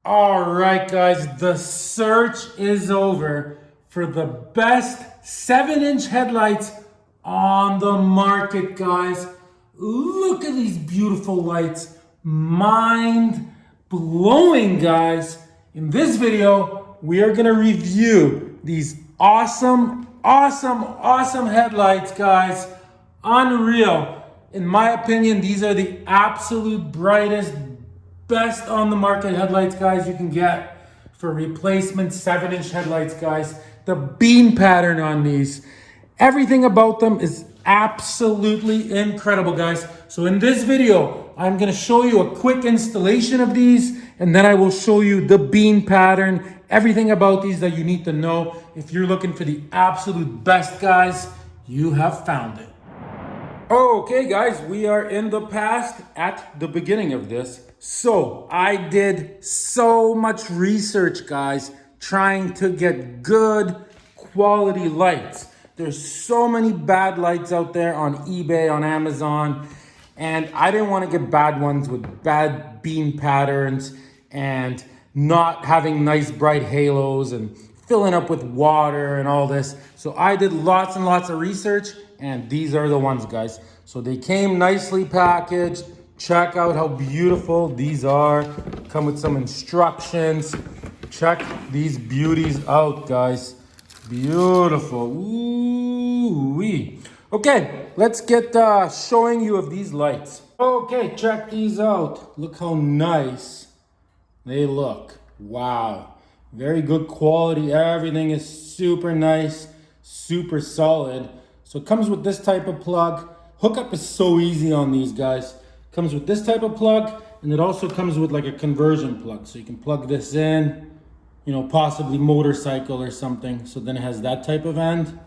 All right, guys, the search is over for the best 7-inch headlights on the market, guys. Look at these beautiful lights. Mind blowing, guys. In this video, we are going to review these awesome headlights, guys. Unreal. In my opinion, these are the absolute brightest, best on the market headlights, guys, you can get for replacement 7-inch headlights, guys. The beam pattern on these, everything about them is absolutely incredible, guys. So in this video, I'm going to show you a quick installation of these, and then I will show you the beam pattern, everything about these that you need to know. If you're looking for the absolute best, guys, you have found it. Okay, guys, we are in the past at the beginning of this. So I did so much research, guys, trying to get good quality lights. There's so many bad lights out there on eBay, on Amazon, and I didn't want to get bad ones with bad beam patterns and not having nice bright halos and filling up with water and all this. So I did lots and lots of research, and these are the ones, guys. So they came nicely packaged. Check out how beautiful these are. Come with some instructions. Check these beauties out, guys. Beautiful. Ooh-wee. Okay, let's get showing you of these lights. Okay, check these out. Look how nice they look. Wow. Very good quality. Everything is super nice, super solid. So it comes with this type of plug. Hookup is so easy on these, guys. Comes with this type of plug, and it also comes with like a conversion plug. So you can plug this in, you know, possibly motorcycle or something. So then it has that type of end.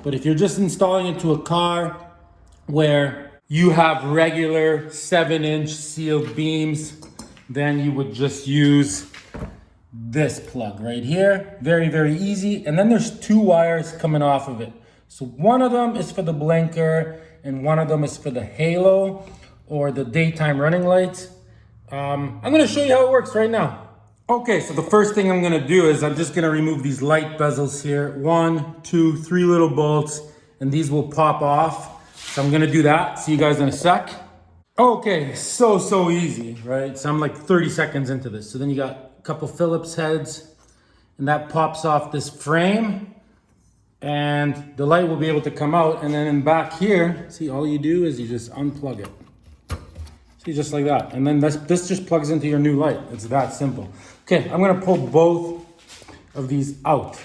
But if you're just installing it to a car where you have regular 7-inch sealed beams, then you would just use this plug right here. Very, very easy. And then there's 2 wires coming off of it. So one of them is for the blinker and one of them is for the halo or the daytime running lights. I'm gonna show you how it works right now. Okay, so the first thing I'm gonna do is I'm just gonna remove these light bezels here. 1, 2, 3 little bolts, and these will pop off. So I'm gonna do that. See you guys in a sec. Okay, so easy, right? So I'm like 30 seconds into this. So then you got a couple Phillips heads, and that pops off this frame, and the light will be able to come out. And then in back here, see, all you do is you just unplug it. See, just like that. And then this just plugs into your new light. It's that simple. Okay, I'm gonna pull both of these out.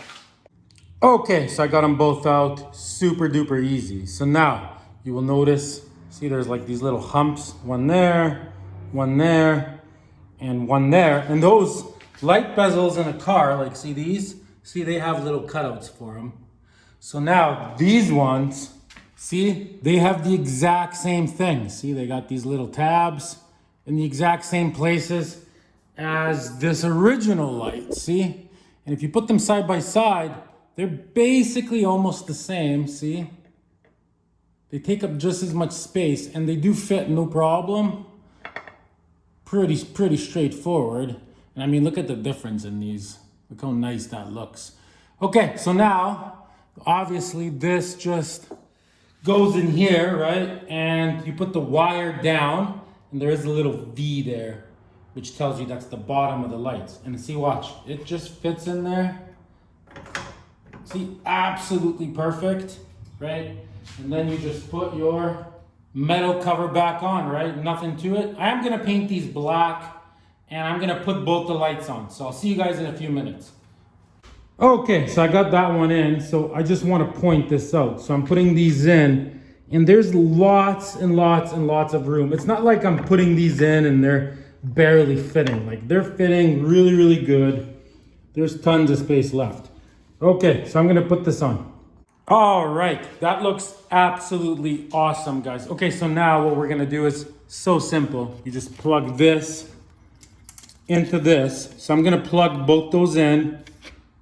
Okay, so I got them both out. Super duper easy. So now you will notice, see, there's like these little humps. One there, and one there. And those light bezels in a car, like see these? See, they have little cutouts for them. So now these ones, see, they have the exact same thing. See, they got these little tabs in the exact same places as this original light, see? And if you put them side by side, they're basically almost the same, see? They take up just as much space and they do fit no problem. Pretty straightforward. And I mean, look at the difference in these. Look how nice that looks. Okay, so now, obviously this just goes in here, right? And you put the wire down, and there is a little V there, which tells you that's the bottom of the lights. And see, watch, it just fits in there. See, absolutely perfect, right? And then you just put your metal cover back on, right? Nothing to it. I am gonna paint these black, and I'm gonna put both the lights on. So I'll see you guys in a few minutes. Okay, so I got that one in, so I just want to point this out. So I'm putting these in, and there's lots and lots and lots of room. It's not like I'm putting these in and they're barely fitting. Like, they're fitting really, really good. There's tons of space left. Okay, so I'm gonna put this on. All right, that looks absolutely awesome, guys. Okay, so now what we're gonna do is so simple. You just plug this into this. So I'm gonna plug both those in,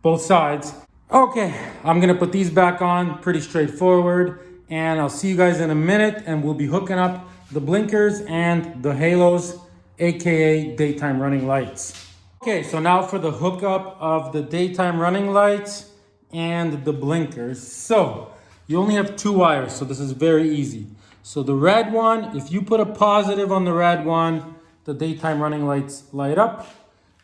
both sides. Okay, I'm gonna put these back on, pretty straightforward, and I'll see you guys in a minute, and we'll be hooking up the blinkers and the halos, AKA daytime running lights. Okay, so now for the hookup of the daytime running lights and the blinkers. So you only have 2 wires, so this is very easy. So the red one, if you put a positive on the red one, the daytime running lights light up.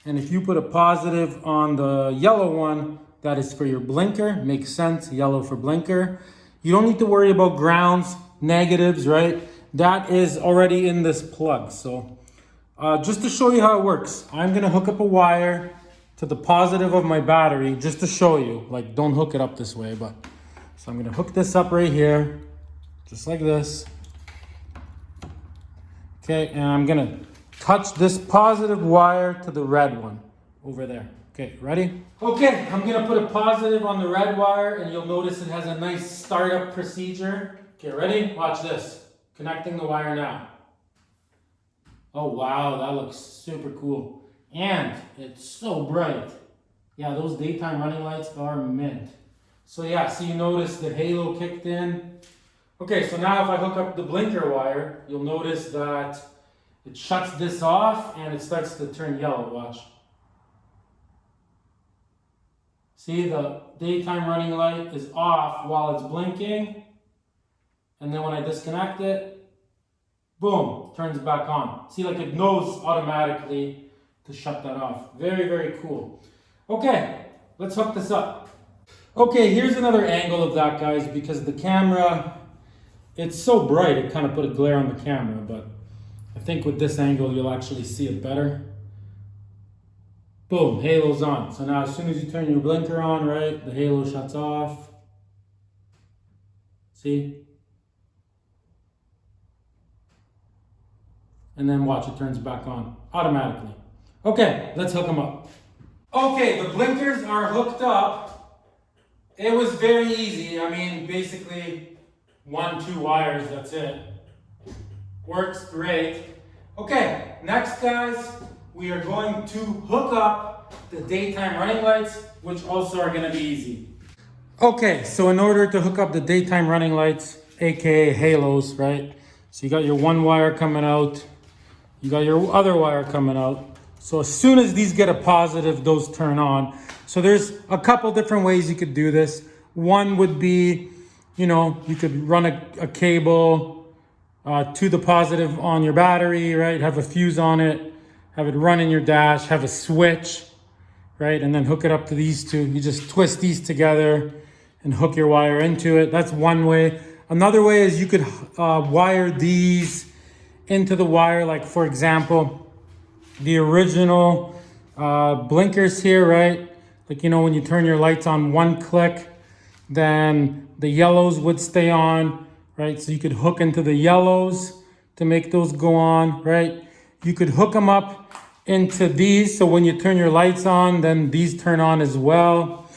And if you put a positive on the yellow one, that is for your blinker. Makes sense, yellow for blinker. You don't need to worry about grounds, negatives, right? That is already in this plug. So just to show you how it works, I'm gonna hook up a wire to the positive of my battery just to show you. Like, don't hook it up this way, but so I'm gonna hook this up right here, just like this. Okay, and I'm gonna touch this positive wire to the red one over there. Okay, ready? Okay, I'm gonna put a positive on the red wire, and you'll notice it has a nice startup procedure. Okay, ready? Watch this. Connecting the wire now. Oh wow, that looks super cool. And it's so bright. Yeah, those daytime running lights are mint. So yeah, so you notice the halo kicked in. Okay, so now if I hook up the blinker wire, you'll notice that it shuts this off and it starts to turn yellow, watch. See, the daytime running light is off while it's blinking. And then when I disconnect it, boom, turns back on. See, like it knows automatically to shut that off. Very, very cool. Okay, let's hook this up. Okay, here's another angle of that, guys, because the camera, it's so bright, it kind of put a glare on the camera, but I think with this angle, you'll actually see it better. Boom, halo's on. So now as soon as you turn your blinker on, right, the halo shuts off. See? And then watch, it turns back on automatically. Okay, let's hook them up. Okay, the blinkers are hooked up. It was very easy. I mean, basically 1-2 wires, that's it. Works great. Okay, next guys, we are going to hook up the daytime running lights, which also are gonna be easy. Okay, so in order to hook up the daytime running lights, AKA halos, right? So you got your 1 wire coming out, you got your other wire coming out. So as soon as these get a positive, those turn on. So there's a couple different ways you could do this. One would be, you know, you could run a cable to the positive on your battery, right? Have a fuse on it, have it run in your dash, have a switch, right? And then hook it up to these two. You just twist these together and hook your wire into it. That's one way. Another way is you could wire these into the wire, like for example, the original blinkers here, right? Like, you know, when you turn your lights on 1 click, then the yellows would stay on, right? So you could hook into the yellows to make those go on, right? You could hook them up into these, so when you turn your lights on, then these turn on as well.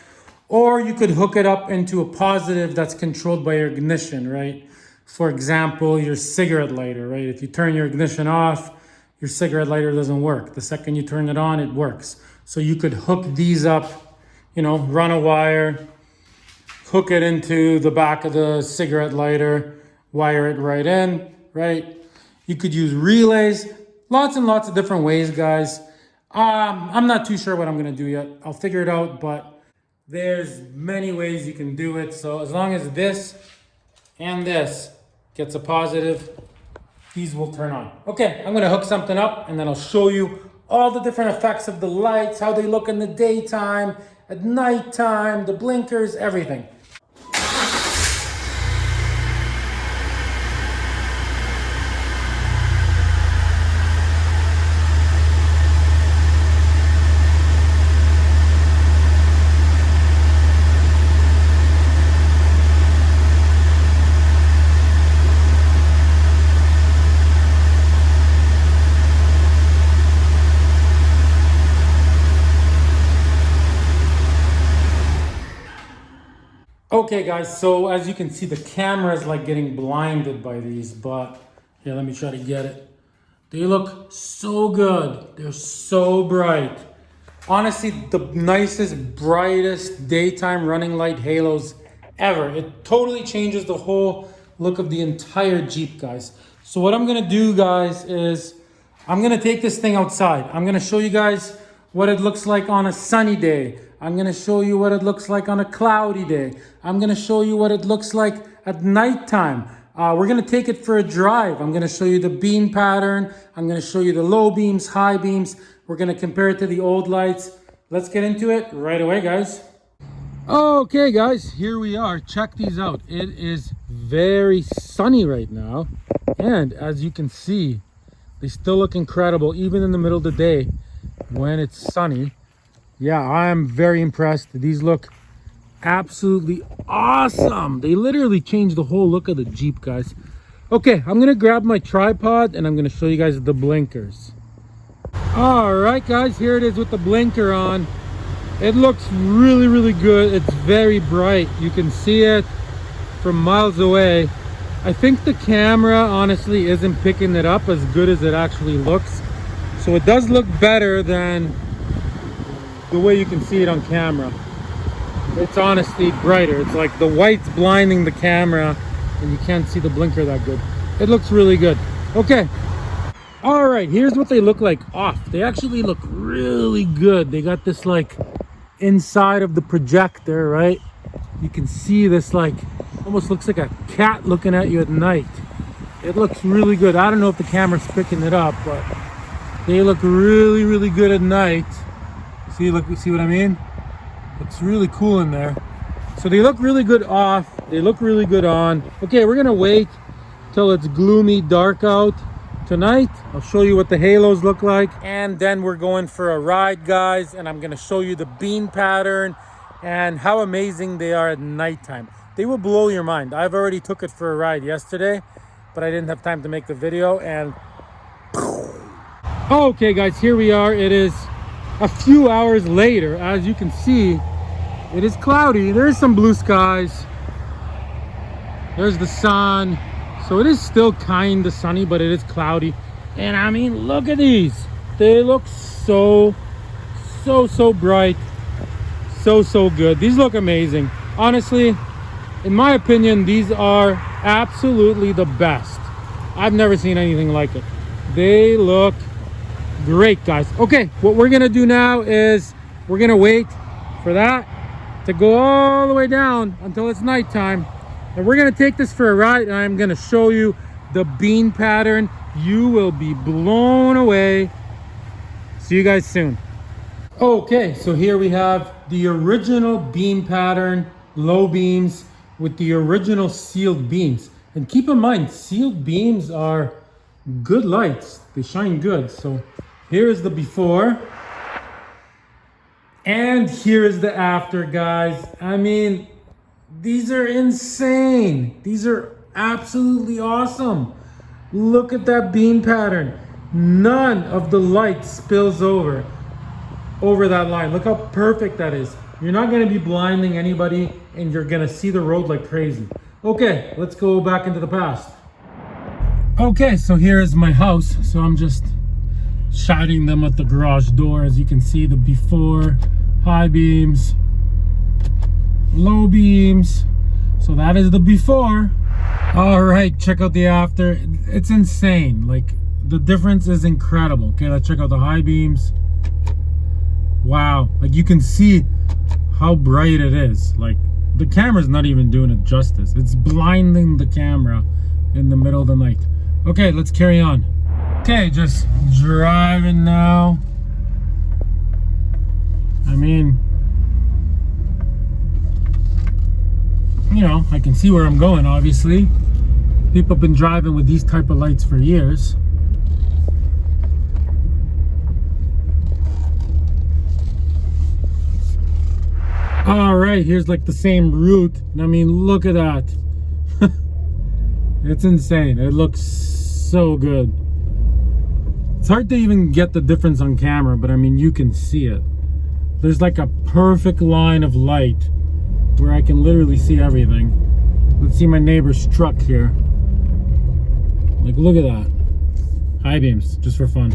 Or you could hook it up into a positive that's controlled by your ignition, right? For example, your cigarette lighter, right? If you turn your ignition off, your cigarette lighter doesn't work. The second you turn it on, it works. So you could hook these up, you know, run a wire, hook it into the back of the cigarette lighter, wire it right in, right? You could use relays, lots and lots of different ways, guys. I'm not too sure what I'm gonna do yet. I'll figure it out, but there's many ways you can do it. So as long as this and this gets a positive, these will turn on. Okay, I'm gonna hook something up and then I'll show you all the different effects of the lights, how they look in the daytime, at nighttime, the blinkers, everything. Okay guys, so as you can see, the camera is like getting blinded by these, but here, let me try to get it. They look so good. They're so bright. Honestly, the nicest, brightest daytime running light halos ever. It totally changes the whole look of the entire Jeep, guys. So what I'm gonna do, guys, is I'm gonna take this thing outside. I'm gonna show you guys what it looks like on a sunny day. I'm gonna show you what it looks like on a cloudy day. I'm gonna show you what it looks like at nighttime. We're gonna take it for a drive. I'm gonna show you the beam pattern. I'm gonna show you the low beams, high beams. We're gonna compare it to the old lights. Let's get into it right away, guys. Okay, guys, here we are. Check these out. It is very sunny right now. And as you can see, they still look incredible, even in the middle of the day when it's sunny. Yeah, I am very impressed. These look absolutely awesome. They literally changed the whole look of the Jeep, guys. Okay, I'm gonna grab my tripod and I'm gonna show you guys the blinkers. All right, guys, here it is with the blinker on. It looks really, really good. It's very bright. You can see it from miles away. I think the camera honestly isn't picking it up as good as it actually looks. So it does look better than the way you can see it on camera. It's honestly brighter. It's like the white's blinding the camera and you can't see the blinker that good. It looks really good. Okay. All right, here's what they look like off. They actually look really good. They got this like inside of the projector, right? You can see this like almost looks like a cat looking at you at night. It looks really good. I don't know if the camera's picking it up, but they look really, really good at night. See, look, see what I mean? Looks really cool in there. So they look really good off. They look really good on. Okay, we're gonna wait till it's gloomy, dark out. Tonight, I'll show you what the halos look like. And then we're going for a ride, guys. And I'm gonna show you the beam pattern and how amazing they are at nighttime. They will blow your mind. I've already took it for a ride yesterday, but I didn't have time to make the video. And okay, guys, here we are. It is a few hours later. As you can see, it is cloudy. There's some blue skies. There's the sun. So it is still kind of sunny, but it is cloudy. And I mean, look at these. They look so bright. So good. These look amazing. Honestly, in my opinion, these are absolutely the best. I've never seen anything like it. They look great, guys. Okay, what we're gonna do now is we're gonna wait for that to go all the way down until it's nighttime. And we're gonna take this for a ride and I'm gonna show you the beam pattern. You will be blown away. See you guys soon. Okay, so here we have the original beam pattern, low beams with the original sealed beams. And keep in mind, sealed beams are good lights. They shine good. So here is the before. And here is the after, guys. I mean, these are insane. These are absolutely awesome. Look at that beam pattern. None of the light spills over that line. Look how perfect that is. You're not gonna be blinding anybody and you're gonna see the road like crazy. Okay, let's go back into the past. Okay, so here is my house. So I'm just shining them at the garage door. As you can see, the before, high beams, low beams. So that is the before. All right, check out the after. It's insane. Like, the difference is incredible. Okay, let's check out the high beams. Wow, like you can see how bright it is. Like, the camera's not even doing it justice. It's blinding the camera in the middle of the night. Okay, let's carry on. Okay, just driving now. I mean, you know, I can see where I'm going, obviously. People have been driving with these type of lights for years. All right, here's like the same route. I mean, look at that. It's insane. It looks so good. It's hard to even get the difference on camera, but I mean, you can see it. There's like a perfect line of light where I can literally see everything. Let's see my neighbor's truck here. Like, look at that. High beams, just for fun.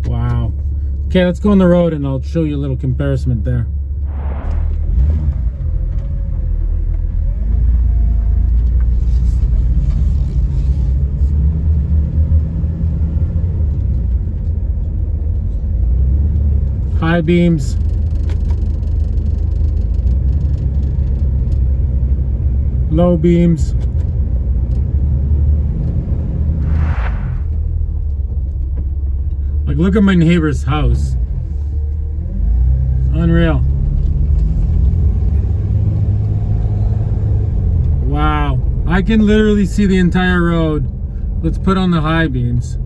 Wow. Okay, let's go on the road and I'll show you a little comparison there. High beams. Low beams. Like, look at my neighbor's house. Unreal. Wow. I can literally see the entire road. Let's put on the high beams.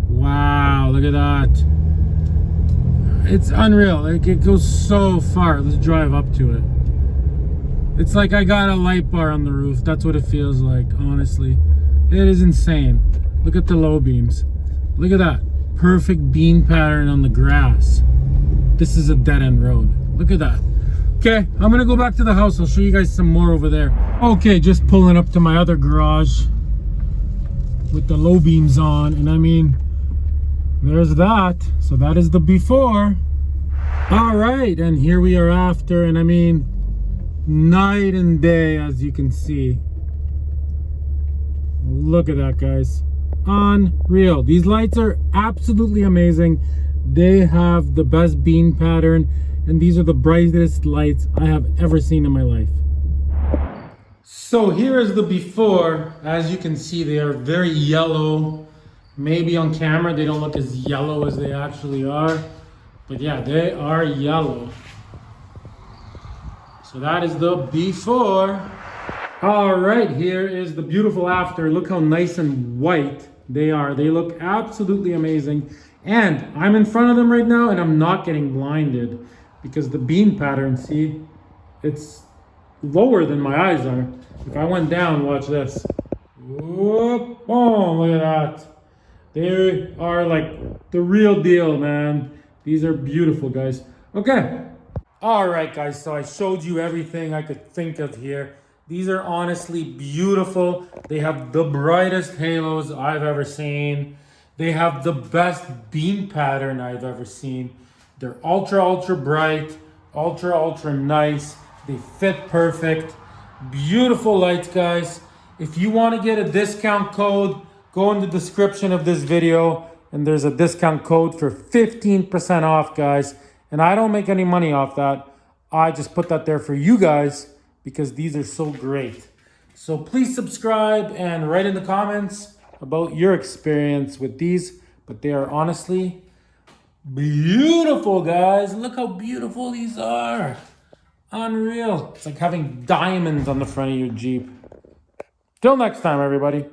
Wow, look at that. It's unreal. Like, it goes so far. Let's drive up to it. It's like I got a light bar on the roof. That's what it feels like, honestly. It is insane. Look at the low beams. Look at that. Perfect beam pattern on the grass. This is a dead-end road. Look at that. Okay, I'm gonna go back to the house. I'll show you guys some more over there. Okay, just pulling up to my other garage with the low beams on, and I mean, there's that. So that is the before. All right, and here we are after, and I mean, night and day, as you can see. Look at that, guys. Unreal. These lights are absolutely amazing. They have the best beam pattern, and these are the brightest lights I have ever seen in my life. So here is the before. As you can see, they are very yellow. Maybe on camera they don't look as yellow as they actually are, but yeah, they are yellow. So that is the before. All right, here is the beautiful after. Look how nice and white they are. They look absolutely amazing. And I'm in front of them right now and I'm not getting blinded because the beam pattern, see, it's lower than my eyes are. If I went down, watch this. Whoop, oh, look at that. They are like the real deal, man. These are beautiful, guys. Okay. All right, guys, so I showed you everything I could think of here. These are honestly beautiful. They have the brightest halos I've ever seen. They have the best beam pattern I've ever seen. They're ultra bright, ultra nice. They fit perfect. Beautiful lights, guys. If you want to get a discount code, go in the description of this video and there's a discount code for 15% off, guys. And I don't make any money off that. I just put that there for you guys because these are so great. So please subscribe and write in the comments about your experience with these. But they are honestly beautiful, guys. Look how beautiful these are. Unreal. It's like having diamonds on the front of your Jeep. Till next time, everybody.